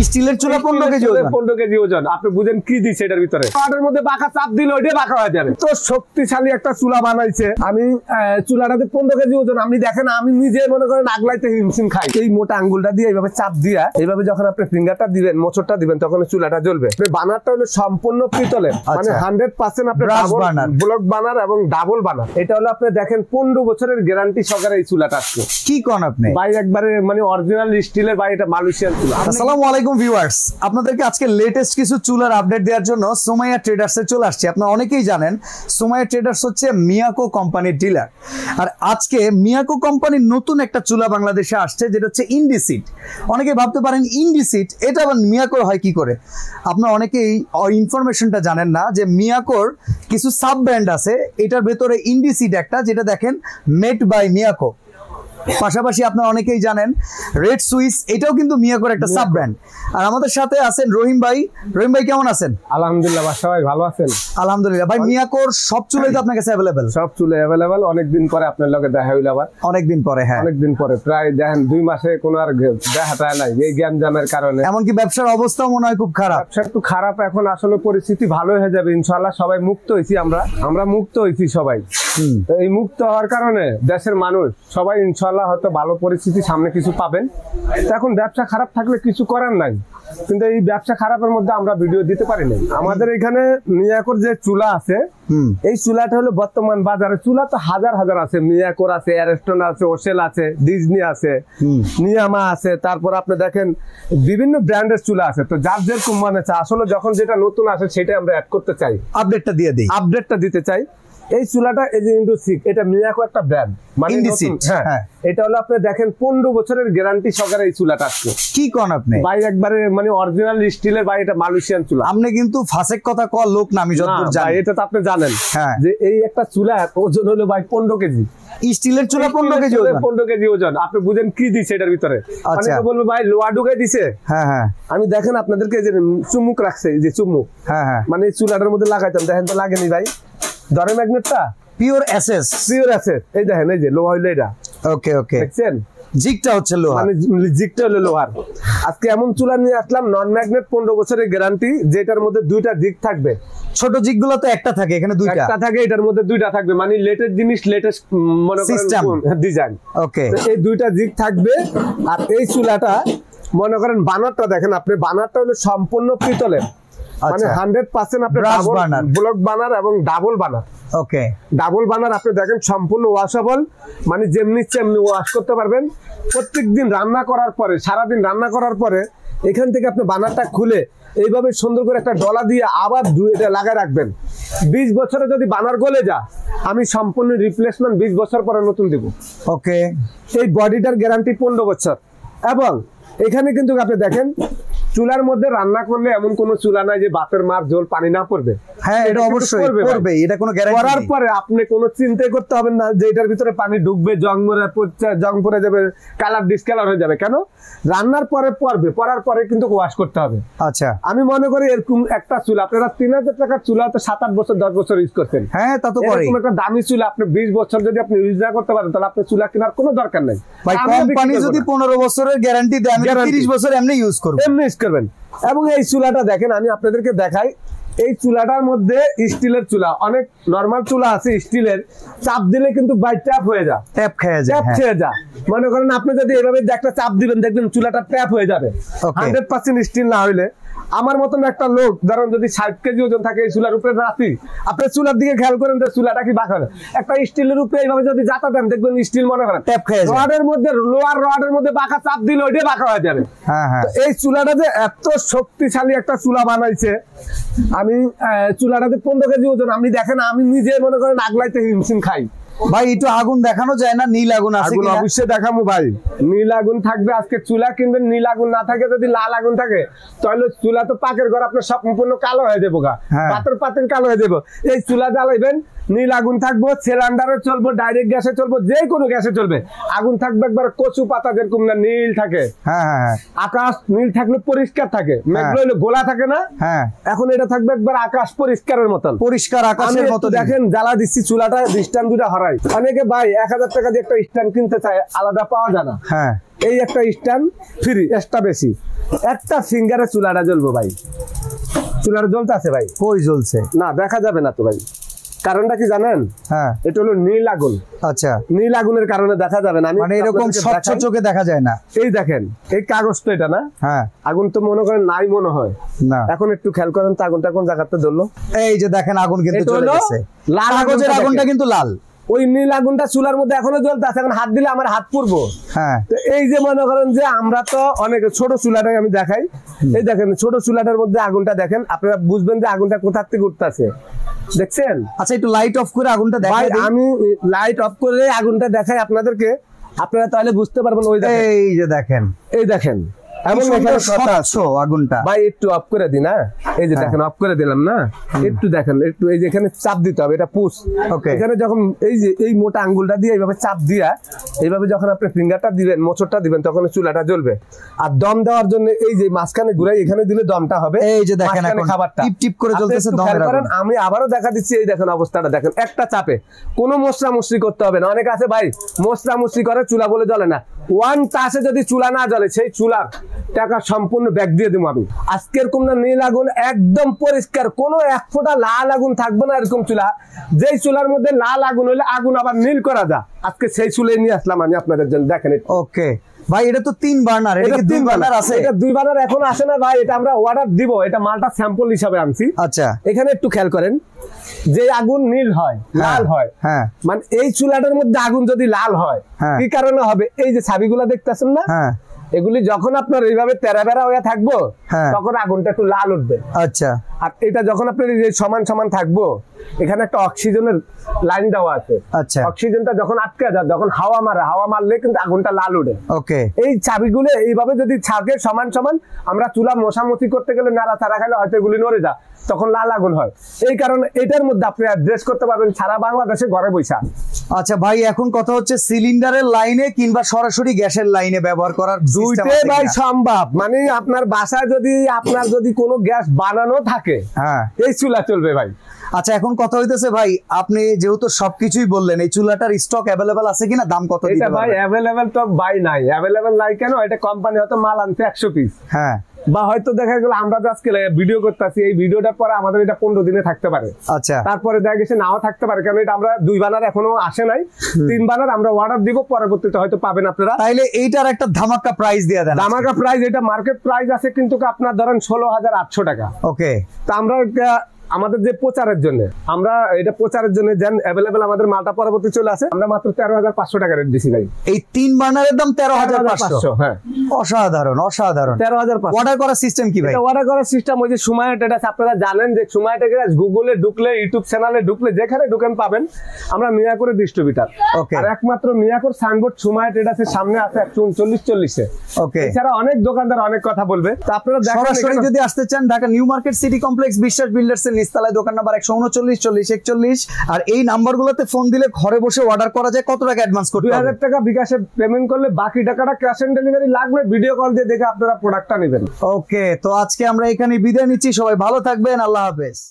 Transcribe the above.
স্টিলের চুলা 15 কেজি ওজন, 15 কেজি ওজন। আপনি বুঝেন কি দিচ্ছে এটার ভিতরে? কাঠের মধ্যে বাঁকা চাপ দিলে ওইটা বাঁকা হয়ে যাবে। তো শক্তিশালী একটা চুলা বানাইছে। আমি চুলাটাতে 15 কেজি ওজন। আপনি দেখেন আমি নিজে মনে করেন আগলাইতে হিমশিম খাই। এই মোটা আঙ্গুলটা দিয়ে এইভাবে চাপ দিয়া এইভাবে যখন আপনি ফিঙ্গারটা দিবেন, মোচড়টা দিবেন, তখন চুলাটা জ্বলবে। বানারটা হলো সম্পূর্ণ পিতলের, মানে 100% আপনি ব্লক বানার এবং ডাবল বানার। এটা হলো আপনি দেখেন 15 বছরের গ্যারান্টি সহকারে এই চুলাটা আসছে। কি কোন আপনি ভাই? একবারে মানে অরিজিনাল স্টিলের ভাই, এটা মালয়েশিয়ান চুলা। আসসালামু আলাইকুম ভিউয়ার্স, আপনাদেরকে আজকে লেটেস্ট কিছু চুলার আপডেট দেওয়ার জন্য সুমাইয়া ট্রেডার্সে চলে আসছি। আপনারা অনেকেই জানেন সুমাইয়া ট্রেডার্স হচ্ছে মিয়াকো কোম্পানির ডিলার। আর আজকে মিয়াকো কোম্পানির নতুন একটা চুলা বাংলাদেশে আসছে, যেটা হচ্ছে ইন্ডিসিট। অনেকে ভাবতে পারেন ইন্ডিসিট এটা আবার মিয়াকোর হয় কি করে। আপনারা অনেকেই ইনফরমেশনটা জানেন না যে মিয়াকোর কিছু সাব ব্র্যান্ড আছে, এটার ভেতরে ইন্ডিসিট একটা, যেটা দেখেন মেড বাই মিয়াকো। পাশাপাশি আপনারা অনেকেই জানেন রেড সুইস, এটাও কিন্তু মিয়াকোর একটা সাব ব্র্যান্ড। আর আমাদের সাথে আছেন রহিম ভাই। রহিম ভাই কেমন আছেন? আলহামদুলিল্লাহ ভাই, সবাই ভালো আছেন? আলহামদুলিল্লাহ ভাই। মিয়াকোর সব চুলাই তো আপনার কাছে अवेलेबल? সব চুলাই अवेलेबल। অনেকদিন পরে আপনার লগে দেখা হইল আবার। অনেকদিন পরে? হ্যাঁ, অনেকদিন পরে, প্রায় দেখেন 2 মাসে কোনো আর দেখাটা নাই এই জ্ঞান জামের কারণে। এমনকি ব্যবসার অবস্থাও মনে হয় খুব খারাপ। ব্যবসা একটু খারাপ, এখন আসলে পরিস্থিতি ভালো হয়ে যাবে ইনশাআল্লাহ। সবাই মুক্ত হইছি, আমরা মুক্ত হইছি সবাই। তো এই মুক্ত হওয়ার কারণে দেশের মানুষ সবাই ইনশাআল্লাহ হয়তো ভালো পরিস্থিতি সামনে কিছু পাবেন। এখন ব্যবসা খারাপ থাকলে কিছু করার নাই, কিন্তু এই ব্যবসা খারাপের মধ্যে আমরা ভিডিও দিতে পারি না। আমাদের এখানে মিয়াকোর যে চুলা আছে, এই চুলাটা হলো বর্তমান বাজারে চুলা তো হাজার হাজার আছে। মিয়াকোর আছে, অ্যারেস্টন আছে, ওশেল আছে, ডিজনি আছে, নিয়ামা আছে, তারপর আপনি দেখেন বিভিন্ন ব্র্যান্ডের চুলা আছে। তো যার যেরকম মনে আছে, আসলে যখন যেটা নতুন আসে সেটা আমরা অ্যাড করতে চাই, আপডেটটা দিয়ে দিই, আপডেটটা দিতে চাই। এই চুলাটা এই যে ইন্ডোসিক, এটা মিয়াকো একটা ব্র্যান্ড, মানে হ্যাঁ, এটা হলো আপনি দেখেন 15 বছরের গ্যারান্টি সহকারে এই চুলাটা আসছে। কি কোন আপনি ভাই? একবারে মানে অরিজিনাল স্টিলের ভাই, এটা মালয়েশিয়ান চুলা। আপনি কিন্তু ফাসেক কথা কল লোক না, আমি যতদূর জানি। এটা তো আপনি জানেন যে এই একটা চুলা ওজন হলো ভাই 15 কেজি। স্টিলের চুলা 15 কেজি ওজন, 15 কেজি ওজন। আপনি বুঝেন কি দিচ্ছে এটার ভিতরে? অনেকে বলবো ভাই লোহা ঢুকাই দিছে। হ্যাঁ হ্যাঁ, আমি দেখেন আপনাদেরকে যে চুমুক রাখছে, এই যে চুমুক, হ্যাঁ হ্যাঁ, মানে এই চুলাটার মধ্যে লাগাইতাম, দেখেন তো লাগেনি ভাই। ধরে ম্যাগনেটটা পিওর এসএস, পিওর এসএস। এই দেখেন এই যে লোহা হইলো এটা। ওকে ওকে, দেখছেন জিগটা হচ্ছে লোহা, মানে জিগটা হলো লোহার। আজকে এমন চুলা নিয়ে আসলাম নন ম্যাগনেট, 15 বছরের গ্যারান্টি, যেটার মধ্যে 2টা জিগ থাকবে। ছোট জিগগুলো তো একটা থাকে, এখানে 2টা থাকে, এটার মধ্যে 2টা থাকবে, মানে লেটেস্ট জিনিস, লেটেস্ট মনে করেন ডিজাইন। ওকে, এই 2টা জিগ থাকবে। আর এই চুলাটা মনে করেন বানারটা দেখেন আপনি, বানারটা হলো সম্পূর্ণ পিতলের, মানে 100% আপনি ব্লক বানার এবং ডাবল বানার। ওকে, ডাবল বানার আপনি দেখেন সম্পূর্ণ ওয়াশেবল, মানে যেমনি তেমনি ওয়াশ করতে পারবেন। প্রত্যেকদিন রান্না করার পরে, সারাদিন রান্না করার পরে এখান থেকে আপনি বানারটা খুলে এইভাবে সুন্দর করে একটা ডলা দিয়ে আবার এটা লাগায় রাখবেন। 20 বছরে যদি বানার গলে যা, আমি সম্পূর্ণ রিপ্লেসমেন্ট 20 বছর পরে নতুন দিব। ওকে, এই বডিটার গ্যারান্টি 15 বছর। এবং এখানে কিন্তু আপনি দেখেন চুলার মধ্যে রান্না করলে এমন কোন চুলা নাই যে ভাতের মার ঝোল পানি না পড়বে। হ্যাঁ, এটা অবশ্যই করবে, এটা কোনো গ্যারান্টি। করার পরে আপনি কোনো চিন্তাই করতে হবে না যে এটার ভিতরে পানি ঢুকবে, জং পড়ে যাবে, কালার ডিসকালার হয়ে যাবে। কেন? রান্নার পরে পড়বে, পড়ার পরে কিন্তু ওয়াশ করতে হবে। আচ্ছা, আমি মনে করি এরকম একটা চুলা আপনারা 3000 টাকার চুলা তো 7-8 বছর 10 বছর ইউজ করতেন। হ্যাঁ, তা তো করে। এরকম একটা দামি চুলা আপনি 20 বছর যদি আপনি ইউজ না করতে পারেন, তাহলে আপনি চুলা কেনার কোনো দরকার নাই। ভাই কোম্পানি যদি 15 বছরের গ্যারান্টি দেয়, আমি 30 বছর এমনি ইউজ করব, এমনি ইউজ করবেন। এবং এই চুলাটা দেখেন, আমি আপনাদেরকে দেখাই। এই চুলাটার মধ্যে স্টিলের চুলা, অনেক নরমাল চুলা আছে স্টিলের, চাপ দিলে কিন্তু বাই ট্যাপ হয়ে যায়, ট্যাপ খেয়ে যায়, ট্যাপ খেয়ে যায়। মনে করেন আপনি যদি এভাবে একটা চাপ দিবেন, দেখবেন চুলাটা ট্যাপ হয়ে যাবে। 100% স্টিল না হইলে, আমার মতন একটা লোক ধরেন যদি 60 কেজি ওজন থাকে, এই চুলার উপরে রাখি, আপনি চুলার দিকে খেয়াল করেন যে চুলাটা কি বাঁকা, একটা স্টিলের উপরে এইভাবে যদি জাতা দেন, দেখবেন স্টিল মনে করেন ট্যাপ খেয়ে যায়। রডের মধ্যে, লোয়ার রডের মধ্যে বাঁকা চাপ দিলে ওইটাই বাঁকা হয়ে যাবে। হ্যাঁ হ্যাঁ, এই চুলাটা যে এত শক্তিশালী একটা চুলা বানাইছে, আমি চুলাটাতে 15 কেজি ওজন। আপনি দেখেন আমি নিজে মনে করেন আগলাইতে হিমশিম খাই। ভাই একটু আগুন দেখানো যায় না? নীল আগুন আছে কিনা? অবশ্যই দেখাবো ভাই, নীল আগুন থাকবে। আজকে চুলা কিনবেন, নীল আগুন না থাকে, যদি লাল আগুন থাকে তাহলে চুলা তো পাকের ঘর আপনার সম্পূর্ণ কালো হয়ে যাবো, পাতের পাতের কালো হয়ে যাবো। এই চুলা জ্বালাইবেন, নীল আগুন থাকবো, সিলিন্ডারে চলবো, ডাইরেক্ট গ্যাসে চলবো, যে কোনো গ্যাসে চলবে। আগুন থাকবে একবার কচু পাতা যেরকম না নীল থাকে, আকাশ নীল থাকলে পরিষ্কার থাকে, মেঘগুলো হইলে গোলা থাকে না। এখন এটা থাকবে একবার আকাশ পরিষ্কারের মতন, পরিষ্কার আকাশের মতো। দেখেন জ্বালা দিচ্ছি চুলাটা, দৃষ্টান 2টা হরাই ভাই, অনেকে ভাই 1000 টাকা দিয়ে একটা স্ট্যান্ড কিনতে চায়, আলাদা পাওয়া যায় না। হ্যাঁ, এই একটা স্ট্যান্ড ফ্রি, এক্সট্রা বেশি, একটা ফিঙ্গারে চুলাটা জ্বলবো ভাই। চুলাটা জ্বলতে আছে ভাই? কই জ্বলছে? না, দেখা যাবে না তো ভাই। কারণটা কি জানেন? হ্যাঁ, এটা হলো নীল আগুন। আচ্ছা, নীল আগুনের কারণে দেখা যাবে না। মানে এরকম স্বচ্ছ চোখে দেখা যায় না। এই দেখেন, এই কাগজ তো এটা না? হ্যাঁ, আগুন তো মনে করেন নাই মনে হয় না। এখন একটু খেয়াল করেন তো আগুনটা কোন জায়গাতে ধরলো। এই যে দেখেন আগুন কিন্তু এটা চলে হলো গেছে। লাল কাগজের আগুনটা কিন্তু লাল। ওই নীল আগুনটা চুলার মধ্যে এখনো জ্বলতে আছে, এখন হাত দিলে আমার হাত পুড়বো। হ্যাঁ, তো এই যে মনে করেন যে আমরা তো অনেক ছোট চুলাটাই আমি দেখাই, এই দেখেন ছোট চুলাটার মধ্যে আগুনটা দেখেন, আপনারা বুঝবেন যে আগুনটা কোথা থেকে উঠতেছে। দেখছেন? আচ্ছা, একটু লাইট অফ করে আগুনটা দেখাই। আমি লাইট অফ করে আগুনটা দেখাই আপনাদেরকে, আপনারা তাহলে বুঝতে পারবেন। ওই দেখেন, এই যে দেখেন, এই দেখেন এবং এখানে স্বচ্ছ আগুনটা। ভাই একটু অফ করে দিন। হ্যাঁ, এই যে দেখেন অফ করে দিলাম না, একটু দেখেন, একটু এই যে এখানে চাপ দিতে হবে, এটা পুশ। এখানে যখন এই যে এই মোটা আঙ্গুলটা দিয়ে এইভাবে চাপ দিয়া, এইভাবে যখন আপনি ফিঙ্গারটা দিবেন, মোচড়টা দিবেন, তখন চুলাটা জ্বলবে। আর দম দেওয়ার জন্য এই যে মাঝখানে ঘুরাই, এখানে দিলে দমটা হবে। এই যে দেখেন এখন খাবারটা টিপ টিপ করে জ্বলতেছে দমের আগুন। আমি আবারও দেখা দিচ্ছি, এই দেখেন অবস্থাটা দেখেন, একটা চাপে কোনো মশলা মুসরি করতে হবে না। অনেক আছে ভাই মশলা মুসরি করে চুলা বলে জ্বলে না। ওয়ান টাচে যদি চুলা না জ্বলে, সেই চুলার টাকা সম্পূর্ণ ব্যাগ দিয়ে দেবো আমি। আজকের কোন নীল আগুন একদম পরিষ্কার, কোনো এক ফোঁটা লাল আগুন থাকবে না। এরকম চুলা, যেই চুলার মধ্যে লাল আগুন হলে আগুন আবার নীল করা যায়, আজকে সেই চুলে নিয়ে আসলাম আমি আপনাদের জন্য। দেখেন ওকে ভাই, এটা তো 3 বার্নার। এটা কি 2 বার্নার আছে? এটা 2 বার্নার এখন আসে না ভাই, এটা আমরা অর্ডার দিব। এটা মালটা স্যাম্পল হিসাবে আনছি। আচ্ছা, এখানে একটু খেয়াল করেন, যে আগুন নীল হয়, লাল হয়, হ্যাঁ, মানে এই চুলাটার মধ্যে আগুন যদি লাল হয়, কি কারণে হবে? এই যে ছাবিগুলো দেখতেছেন না, এগুলি যখন আপনার এইভাবে তেরা বেড়া হয়ে থাকবো, তখন আগুনটা একটু লাল উঠবে। আচ্ছা, আর এটা যখন আপনার সমান সমান থাকবো, এখানে একটা অক্সিজেনের লাইন দেওয়া আছে। আচ্ছা, অক্সিজেনটা যখন আটকে যায়, যখন হাওয়া মারে, হাওয়া মারলে কিন্তু আগুনটা লাল উঠে। ওকে, এই চাবিগুলো এইভাবে যদি থাকে সমান সমান, আমরা চুলা মশামতি করতে গেলে নাড়া ছাড়া খাইলে হয়তো এগুলি নড়ে যায়, তখন লাল আগুন হয়। এই কারণে এটার মধ্যে আপনি অ্যাড্রেস করতে পারবেন সারা বাংলাদেশে ঘরে বৈশা। আচ্ছা ভাই, এখন কথা হচ্ছে সিলিন্ডারের লাইনে কিংবা সরাসরি গ্যাসের লাইনে ব্যবহার করার দুইটাই ভাই সম্ভব। মানে আপনার বাসায় যদি আপনার যদি কোনো গ্যাস বানানো থাকে, এই চুলা চলবে ভাই। আচ্ছা, এখন কথা হইতেছে ভাই, আপনি যেহেতু সবকিছুই বললেন, এই চুলাটার স্টক অ্যাভেলেবেল আছে কিনা, দাম কত? এটা ভাই অ্যাভেলেবেল তো ভাই নাই। অ্যাভেলেবেল নাই কেন? এটা কোম্পানি হয়তো মাল আনছে 100 পিস, হ্যাঁ, বা হয়তো দেখা গেল আমরা আজকে ভিডিও করতেছি, এই ভিডিওটার পরে আমাদের এটা 15 দিনে থাকতে পারে। আচ্ছা, তারপরে দেখা গেছে নাও থাকতে পারে, কারণ এটা আমরা 2 বানার এখনো আসে নাই, 3 বানার আমরা অর্ডার দিব, পরবর্তীতে হয়তো পাবেন আপনারা। তাইলে এইটার একটা ধামাকা প্রাইস দিয়ে দেন। ধামাকা প্রাইস, এটা মার্কেট প্রাইস আছে কিন্তু আপনার ধরেন 16,800 টাকা। ওকে, তা আমরা আমাদের যে প্রচারের জন্য, আমরা এটা প্রচারের জন্য যেন অ্যাভেলেবেল আমাদের মালটা পরবর্তী চলে আসে, আমরা মাত্র 13,500 টাকা রেট দিছি ভাই। এই 3 বার্নারের দাম 13,500। হ্যাঁ, অসাধারণ অসাধারণ। 13,500। অর্ডার করার সিস্টেম কি ভাই? অর্ডার করার সিস্টেম ওই যে সুমাইয়া ট্রেডার্স, আপনারা জানেন যে সুমাইয়া ট্রেডার্স গুগলে ঢুকলে, ইউটিউব চ্যানেলে ঢুকলে, যেখানে ঢুকেন পাবেন আমরা মিয়াকোরের ডিস্ট্রিবিউটর। ওকে, আর একমাত্র মিয়াকোর সাইনবোর্ড সুমাইয়া ট্রেডার্সের সামনে আছে 139-40-এ। ওকে, এছাড়া অনেক দোকানদার অনেক কথা বলবে, তো আপনারা সরাসরি যদি আসতে চান, Dhaka new market city complex বিশ্বাস বিল্ডার্স এর নিচতলায়, দোকান নাম্বার 139-40-41। আর এই নাম্বারগুলোতে ফোন দিলে ঘরে বসে অর্ডার করা যায়। কত টাকা অ্যাডভান্স করতে হবে? 2000 টাকা বিকাশে পেমেন্ট করলে বাকি টাকাটা ক্যাশ অন ডেলিভারি লাগবে, ভিডিও কল দিয়ে দেখে আপনারা প্রোডাক্টটা নেবেন। ওকে, তো আজকে আমরা এখানে বিদায় নিচ্ছি। সবাই ভালো থাকবেন, আল্লাহ হাফেজ।